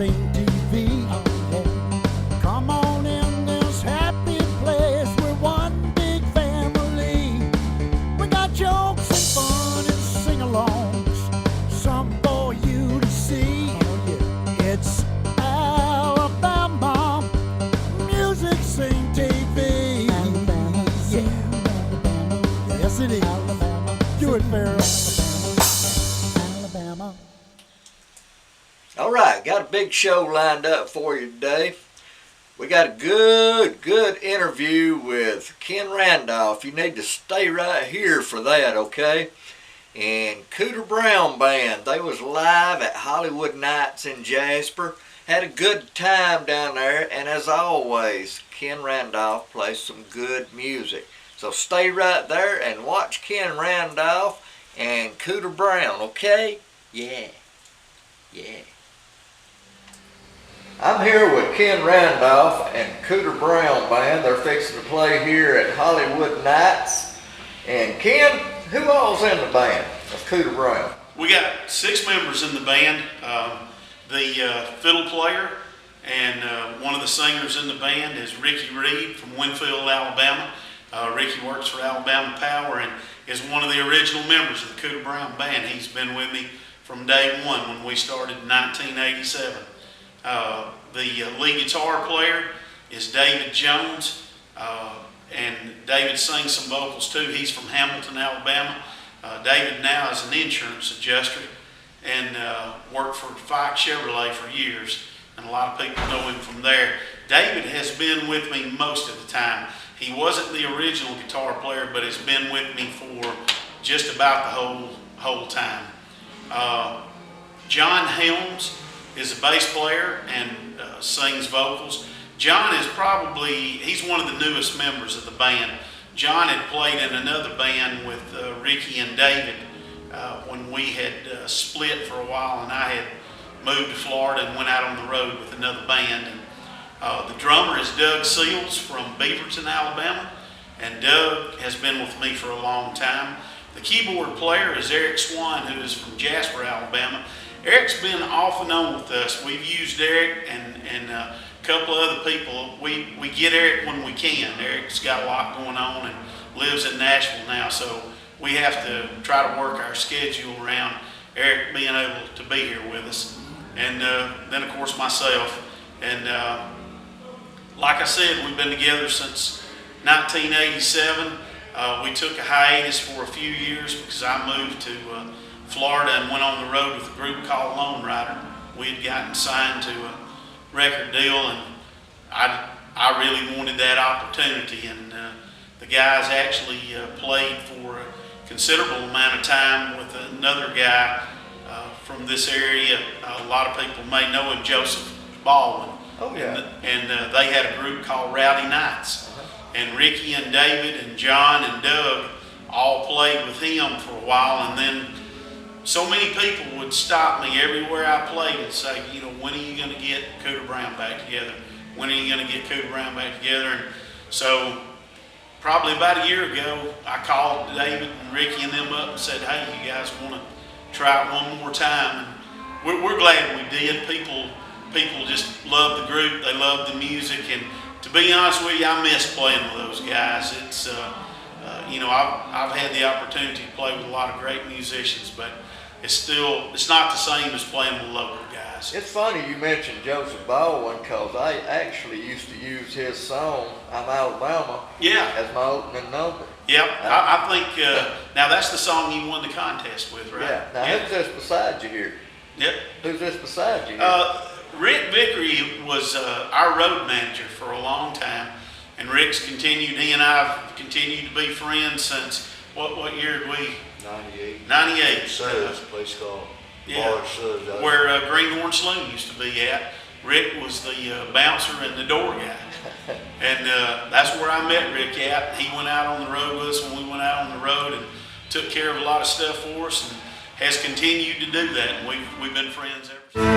AMS-TV. Come on in this happy place. We're one big family. We got jokes and fun and sing-alongs, some for you to see. It's Alabama Music Sing TV. Yeah. Yes, it is. Do it, Pharaoh. Alabama. All right, got a big show lined up for you today. We got a good interview with Ken Randolph. You need to stay right here for that, okay? And Cooter Brown Band, they was live at Hollywood Nights in Jasper. Had a good time down there, and as always, Ken Randolph plays some good music. So stay right there and watch Ken Randolph and Cooter Brown, okay? Yeah. I'm here with Ken Randolph and Cooter Brown Band. They're fixing to play here at Hollywood Nights. And Ken, who all's in the band of Cooter Brown? We got 6 members in the band. The fiddle player and one of the singers in the band is Ricky Reed from Winfield, Alabama. Ricky works for Alabama Power and is one of the original members of the Cooter Brown Band. He's been with me from day one when we started in 1987. The lead guitar player is David Jones, and David sings some vocals too. He's from Hamilton, Alabama. David now is an insurance adjuster and worked for Fike Chevrolet for years, and a lot of people know him from there. David has been with me most of the time. He wasn't the original guitar player, but has been with me for just about the whole time. John Helms is a bass player and sings vocals. John is he's one of the newest members of the band. John had played in another band with Ricky and David when we had split for a while, and I had moved to Florida and went out on the road with another band. And the drummer is Doug Seals from Beaverton, Alabama, and Doug has been with me for a long time. The keyboard player is Eric Swan, who is from Jasper, Alabama. Eric's been off and on with us. We've used Eric and a couple of other people. We get Eric when we can. Eric's got a lot going on and lives in Nashville now, so we have to try to work our schedule around Eric being able to be here with us. And then, of course, myself. And like I said, we've been together since 1987. We took a hiatus for a few years because I moved to Florida and went on the road with a group called Lone Rider. We had gotten signed to a record deal, and I really wanted that opportunity. And the guys actually played for a considerable amount of time with another guy from this area. A lot of people may know him, Joseph Baldwin. Oh, yeah. And they had a group called Rowdy Nights. And Ricky and David and John and Doug all played with him for a while, and then so many people would stop me everywhere I played and say, you know, when are you going to get Cooter Brown back together? When are you going to get Cooter Brown back together? And so probably about a year ago, I called David and Ricky and them up and said, hey, you guys want to try it one more time? And we're glad we did. People just love the group. They love the music. And to be honest with you, I miss playing with those guys. It's, you know, I've had the opportunity to play with a lot of great musicians, but it's not the same as playing with local guys. It's funny you mentioned Joseph Baldwin, because I actually used to use his song, I'm Alabama, as my opening number. Yep, I think, now that's the song you won the contest with, right? Yeah, now who's this beside you here? Yep. Who's this beside you here? Rick Vickery was our road manager for a long time, and he and I have continued to be friends since, what year did we? 98. 98. Suds, a place called Bar Suds. Where Greenhorn Saloon used to be at. Rick was the bouncer and the door guy. And that's where I met Rick at. He went out on the road with us when we went out on the road and took care of a lot of stuff for us, and has continued to do that. And we've been friends ever since.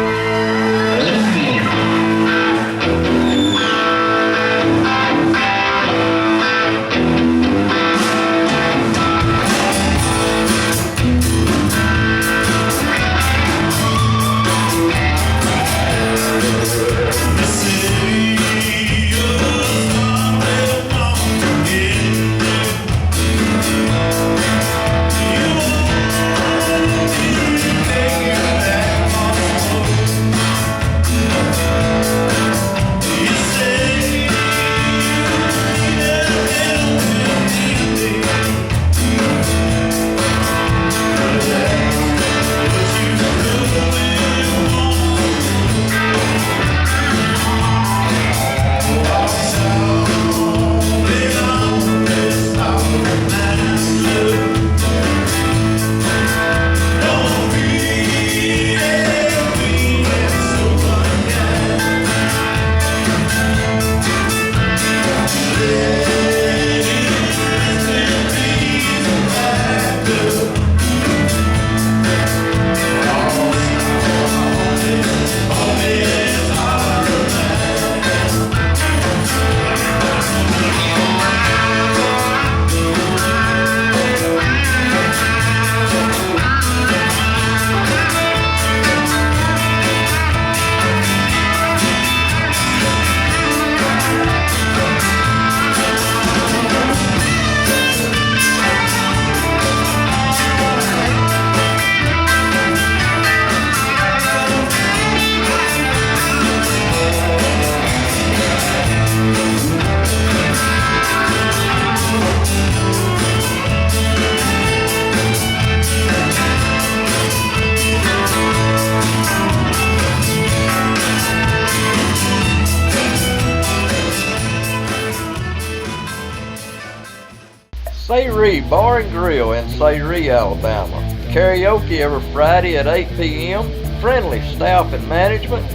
Sayre Bar and Grill in Sayre, Alabama. Karaoke every Friday at 8 p.m. Friendly staff and management.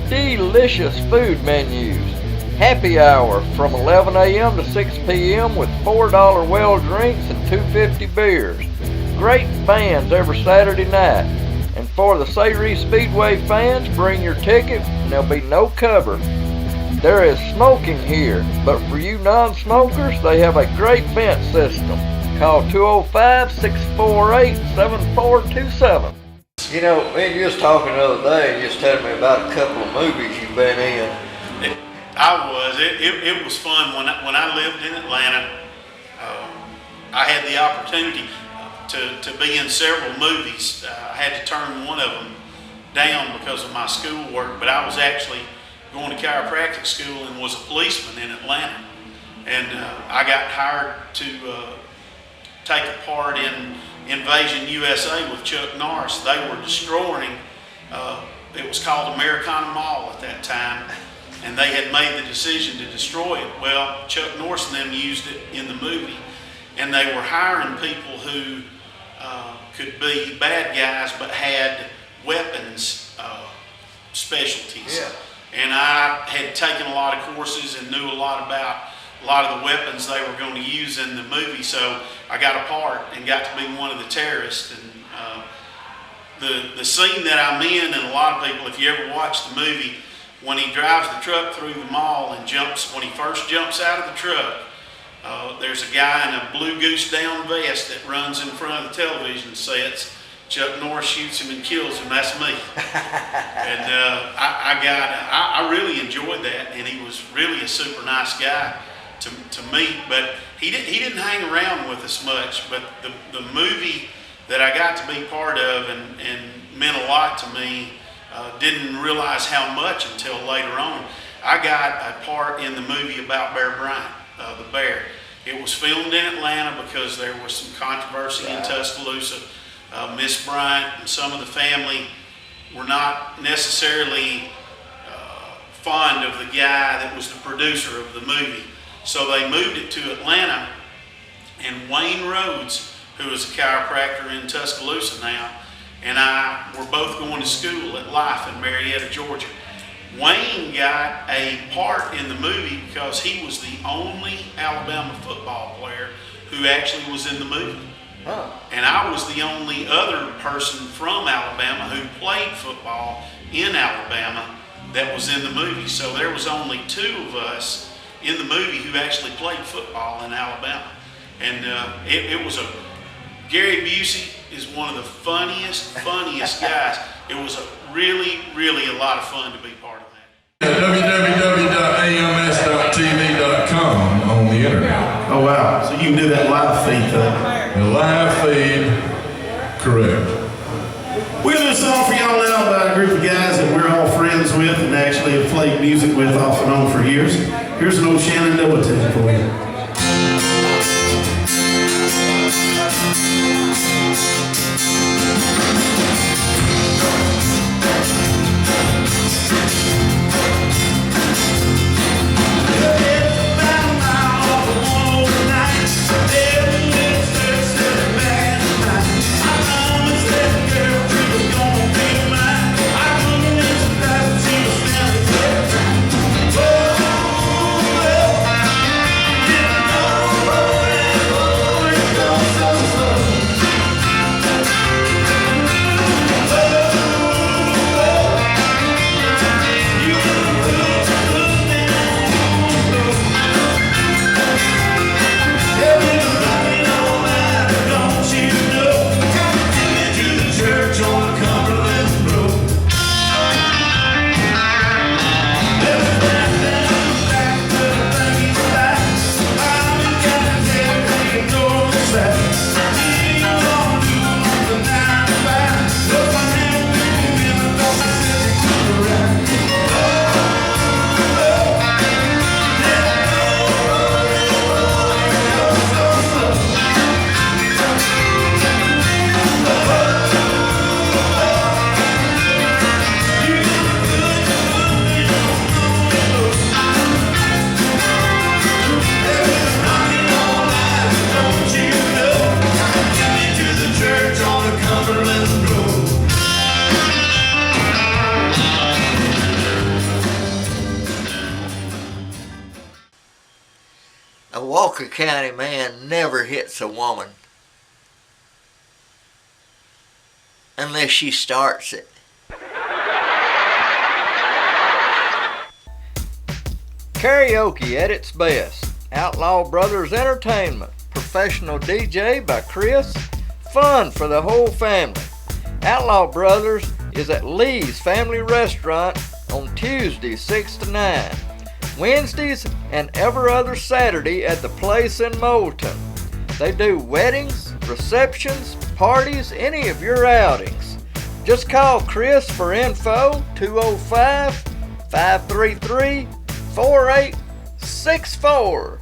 Delicious food menus. Happy hour from 11 a.m. to 6 p.m. with $4 well drinks and $2.50 beers. Great bands every Saturday night. And for the Sayre Speedway fans, bring your ticket and there'll be no cover. There is smoking here, but for you non-smokers, they have a great vent system. Call 205-648-7427. You know, man, you was talking the other day and you was telling me about a couple of movies you've been in. It was fun when I lived in Atlanta. I had the opportunity to be in several movies. I had to turn one of them down because of my schoolwork, but I was actually going to chiropractic school and was a policeman in Atlanta. And I got hired to take a part in Invasion USA with Chuck Norris. They were destroying, it was called Americana Mall at that time, and they had made the decision to destroy it. Well, Chuck Norris and them used it in the movie, and they were hiring people who could be bad guys but had weapons specialties. Yeah. And I had taken a lot of courses and knew a lot about a lot of the weapons they were going to use in the movie, so I got a part and got to be one of the terrorists. And the scene that I'm in, and a lot of people, if you ever watch the movie, when he drives the truck through the mall and when he first jumps out of the truck, there's a guy in a blue goose down vest that runs in front of the television sets. Chuck Norris shoots him and kills him. That's me. And I really enjoyed that, and he was really a super nice guy to meet. But he didn't hang around with us much. But the movie that I got to be part of and meant a lot to me, didn't realize how much until later on. I got a part in the movie about Bear Bryant, the bear. It was filmed in Atlanta because there was some controversy in Tuscaloosa. Miss Bryant and some of the family were not necessarily fond of the guy that was the producer of the movie. So they moved it to Atlanta, and Wayne Rhodes, who is a chiropractor in Tuscaloosa now, and I were both going to school at Life in Marietta, Georgia. Wayne got a part in the movie because he was the only Alabama football player who actually was in the movie. Huh. And I was the only other person from Alabama who played football in Alabama that was in the movie. So there was only two of us in the movie who actually played football in Alabama. And it was Gary Busey is one of the funniest guys. It was really a lot of fun to be part of that. www.ams.tv.com on the internet. Oh wow, so you can do that live feed thing. The live feed, correct. We're gonna do a song for y'all now about a group of guys that we're all friends with and actually have played music with off and on for years. Here's an old Shenandoah tune for you. Yeah. County man never hits a woman unless she starts it. Karaoke at its best. Outlaw Brothers Entertainment. Professional DJ by Chris. Fun for the whole family. Outlaw Brothers is at Lee's Family Restaurant on Tuesdays 6 to 9. Wednesdays and every other Saturday at the Place in Moulton. They do weddings, receptions, parties, any of your outings. Just call Chris for info, 205-533-4864.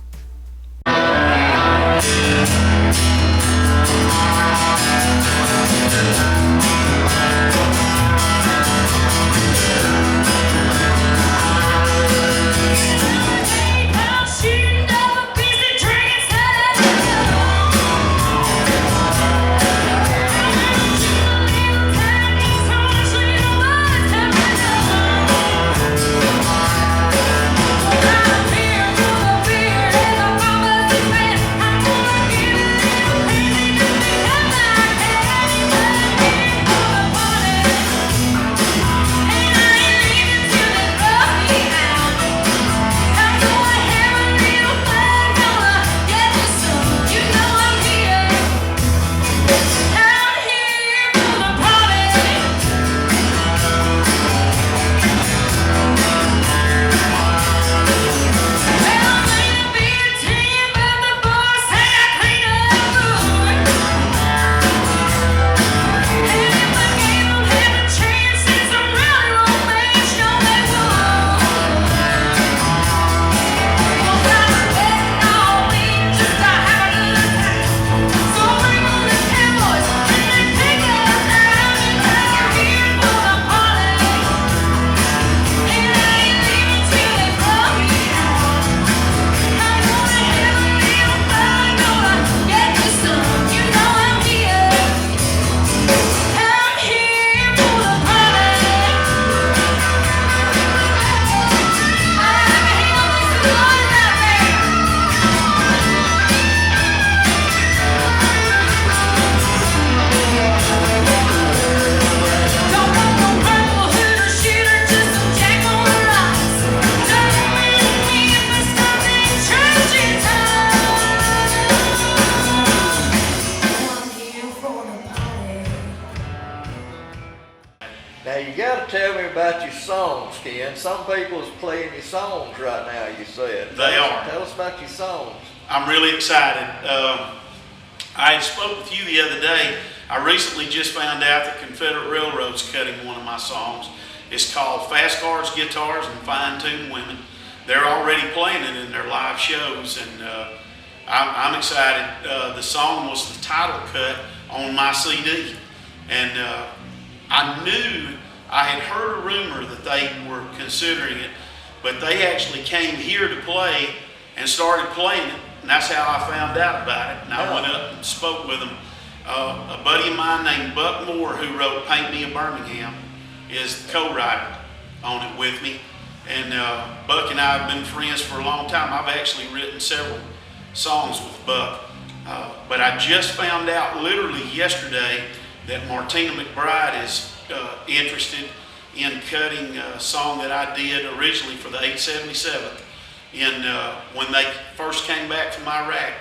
Now you gotta tell me about your songs, Ken. Some people's playing your songs right now, you said. They are. Tell us about your songs. I'm really excited. I spoke with you the other day. I recently just found out that Confederate Railroad's cutting one of my songs. It's called Fast Cars, Guitars, and Fine-Tuned Women. They're already playing it in their live shows, and I'm excited. The song was the title cut on my CD, and I knew I had heard a rumor that they were considering it, but they actually came here to play and started playing it, and that's how I found out about it. And I went up and spoke with them. A buddy of mine named Buck Moore, who wrote Paint Me a Birmingham, is the co-writer on it with me. And Buck and I have been friends for a long time. I've actually written several songs with Buck. But I just found out literally yesterday that Martina McBride is interested in cutting a song that I did originally for the 877th. When they first came back from Iraq,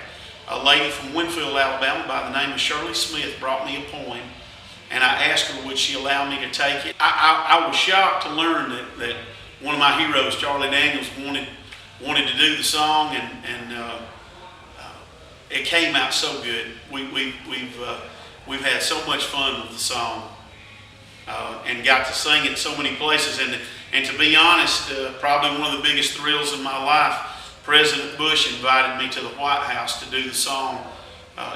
a lady from Winfield, Alabama by the name of Shirley Smith brought me a poem, and I asked her would she allow me to take it. I was shocked to learn that one of my heroes, Charlie Daniels, wanted to do the song, and it came out so good. We've had so much fun with the song, and got to sing it so many places. And to be honest, probably one of the biggest thrills in my life, President Bush invited me to the White House to do the song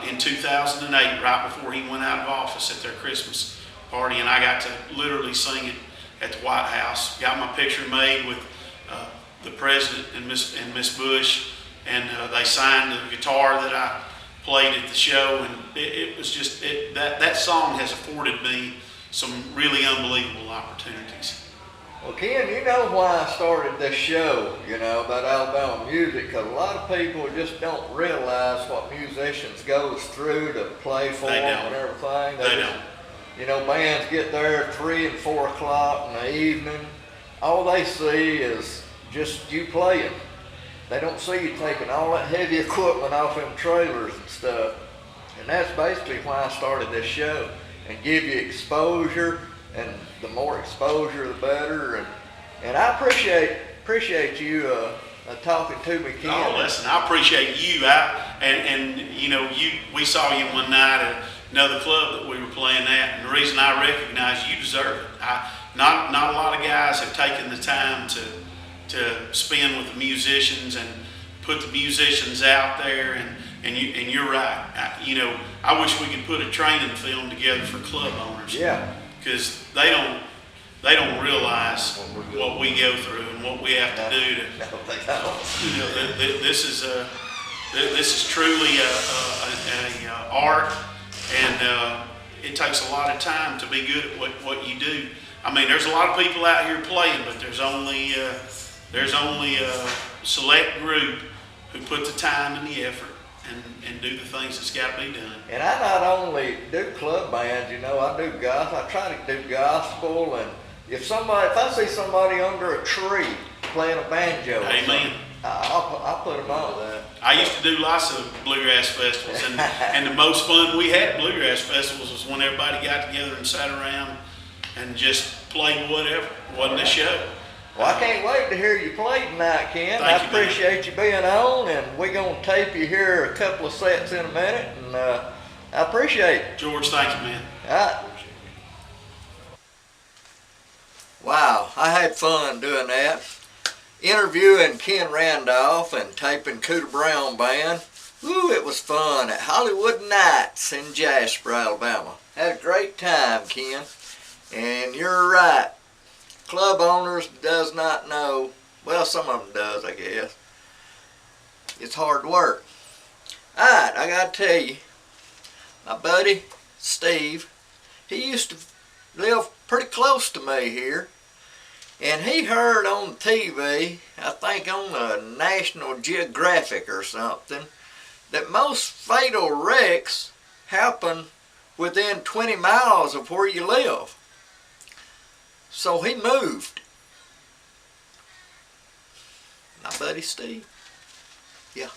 in 2008, right before he went out of office at their Christmas party, and I got to literally sing it at the White House. Got my picture made with the President and Miss Bush, and they signed the guitar that I played at the show, and it was just, that song has afforded me some really unbelievable opportunities. Well, Ken, you know why I started this show, about Alabama music, because a lot of people just don't realize what musicians goes through to play for They them don't. and everything. They don't. Bands get there at 3 and 4 o'clock in the evening. All they see is just you playing. They don't see you taking all that heavy equipment off them trailers and stuff. And that's basically why I started this show, and give you exposure, and the more exposure, the better. And I appreciate you talking to me, Ken. Oh, listen, I appreciate you. We saw you one night at another club that we were playing at, and the reason I recognize you deserve it. Not a lot of guys have taken the time to spend with the musicians and put the musicians out there, and you're right. I wish we could put a training film together for club owners. Yeah. Because they don't realize what we go through and what we have to do to. No, they don't. This is truly a art, and it takes a lot of time to be good at what you do. I mean, there's a lot of people out here playing, but there's only a select group who put the time and the effort and do the things that's got to be done. And I not only do club bands, I do gospel. I try to do gospel, and if I see somebody under a tree playing a banjo, Amen. I'll put them on. I used to do lots of bluegrass festivals, and the most fun we had at bluegrass festivals was when everybody got together and sat around and just played whatever. It wasn't a show. Well, I can't wait to hear you play tonight, Ken. Thank you, appreciate you being on, and we're going to tape you here a couple of sets in a minute, and I appreciate it. George, thank you, man. All right. Wow, I had fun doing that. Interviewing Ken Randolph and taping Cooter Brown Band. Ooh, it was fun at Hollywood Nights in Jasper, Alabama. Had a great time, Ken. And you're right. Club owners does not know, well, some of them does, I guess. It's hard work. Alright, I gotta tell you, my buddy Steve, he used to live pretty close to me here, and he heard on TV, I think on the National Geographic or something, that most fatal wrecks happen within 20 miles of where you live. So he moved. My buddy Steve. Yeah.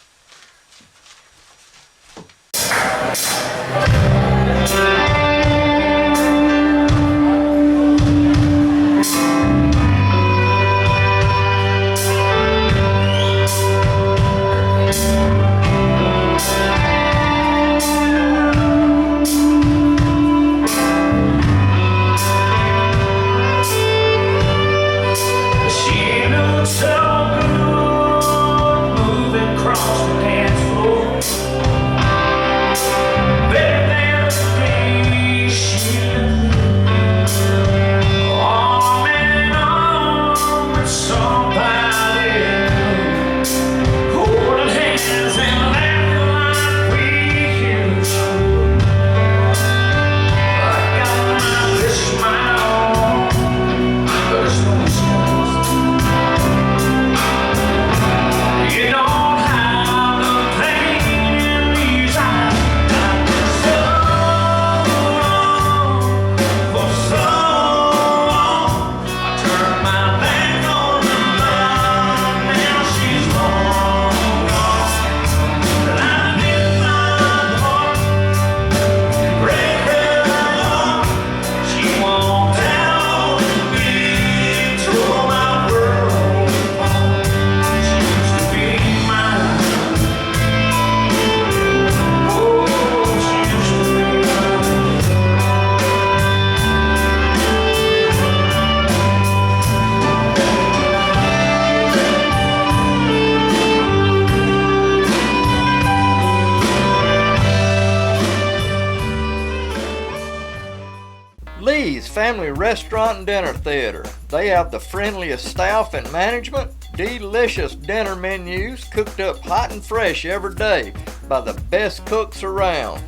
Family Restaurant and Dinner Theater. They have the friendliest staff and management, delicious dinner menus cooked up hot and fresh every day by the best cooks around.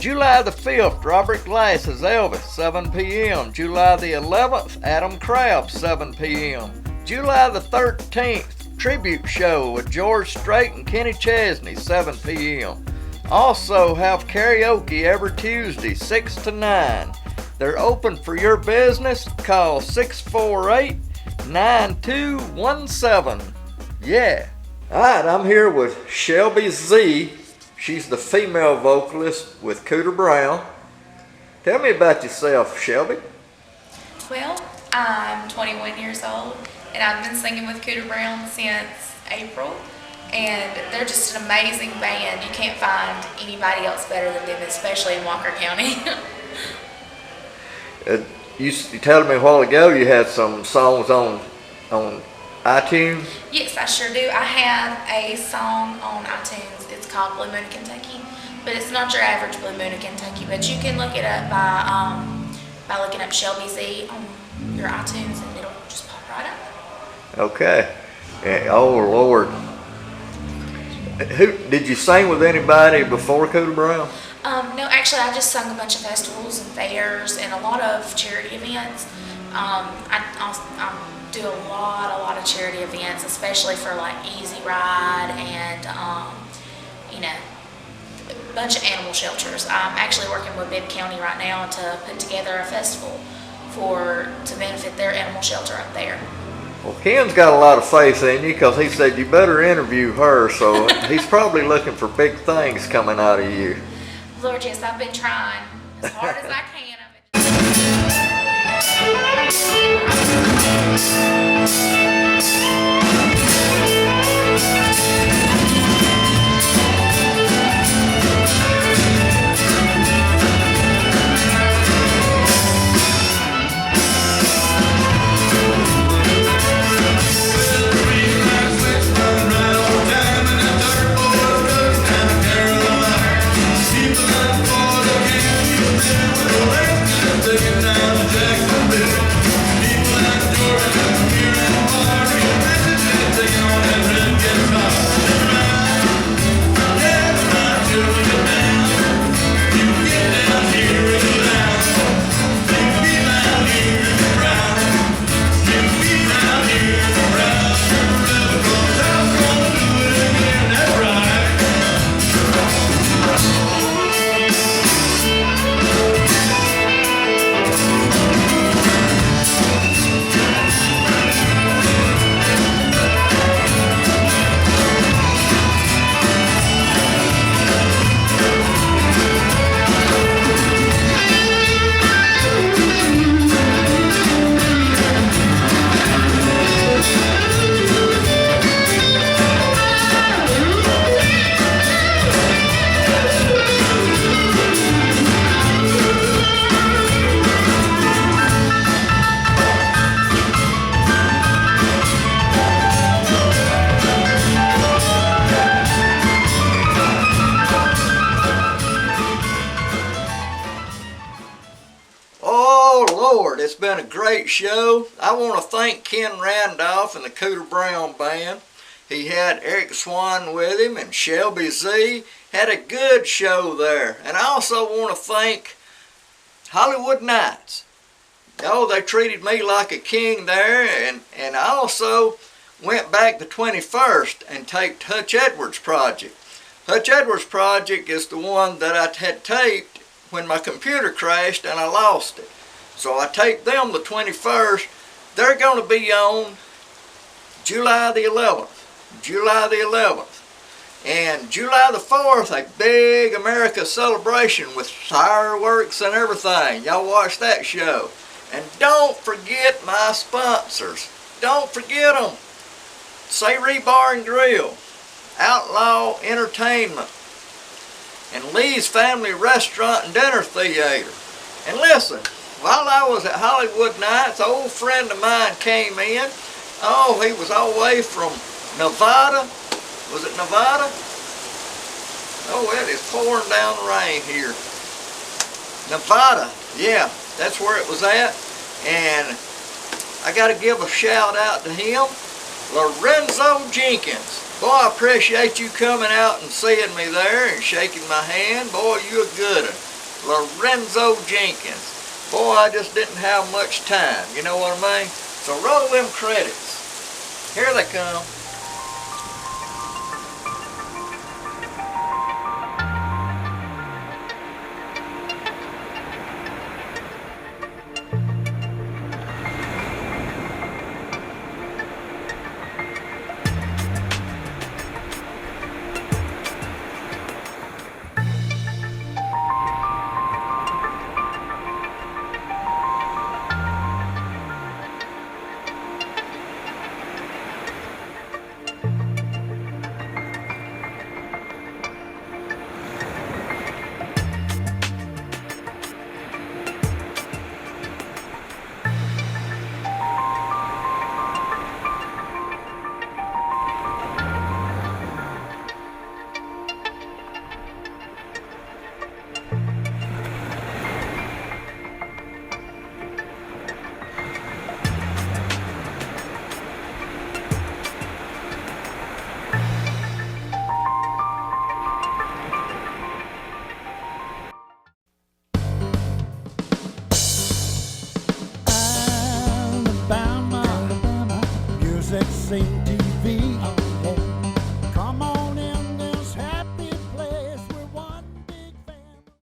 July the 5th, Robert Glass's Elvis, 7 p.m. July the 11th, Adam Crabb, 7 p.m. July the 13th, Tribute Show with George Strait and Kenny Chesney, 7 p.m. Also have karaoke every Tuesday, 6 to 9. They're open for your business. Call 648-9217. Yeah. Alright, I'm here with Shelby Z. She's the female vocalist with Cooter Brown. Tell me about yourself, Shelby. Well, I'm 21 years old, and I've been singing with Cooter Brown since April, and they're just an amazing band. You can't find anybody else better than them, especially in Walker County. You told me a while ago you had some songs on iTunes? Yes, I sure do. I have a song on iTunes. It's called Blue Moon of Kentucky, but it's not your average Blue Moon of Kentucky, but you can look it up by looking up Shelby Z on your iTunes, and it'll just pop right up. Okay. Oh, Lord. Did you sing with anybody before Cooter Brown? No, actually, I just sung a bunch of festivals and fairs and a lot of charity events. I do a lot of charity events, especially for like Easy Ride and a bunch of animal shelters. I'm actually working with Bibb County right now to put together a festival to benefit their animal shelter up there. Well, Ken's got a lot of faith in you because he said you better interview her, so he's probably looking for big things coming out of you. Lord, yes, I've been trying as hard as I can. It's been a great show. I want to thank Ken Randolph and the Cooter Brown Band. He had Eric Swan with him, and Shelby Z. Had a good show there. And I also want to thank Hollywood Nights. Oh, they treated me like a king there, and I also went back the 21st and taped Hutch Edwards Project. Hutch Edwards Project is the one that I had taped when my computer crashed and I lost it. So I taped them the 21st. They're going to be on July the 11th. July the 11th. And July the 4th, a big America celebration with fireworks and everything. Y'all watch that show. And don't forget my sponsors. Don't forget them. Sayre Bar and Grill, Outlaw Entertainment, and Lee's Family Restaurant and Dinner Theater. And listen, while I was at Hollywood Nights, an old friend of mine came in. Oh, he was all the way from Nevada. Was it Nevada? Oh, it is pouring down the rain here. Nevada, yeah, that's where it was at. And I got to give a shout out to him, Lorenzo Jenkins. Boy, I appreciate you coming out and seeing me there and shaking my hand. Boy, you a good one. Lorenzo Jenkins. Boy, I just didn't have much time, you know what I mean? So roll them credits. Here they come. Alabama, music seems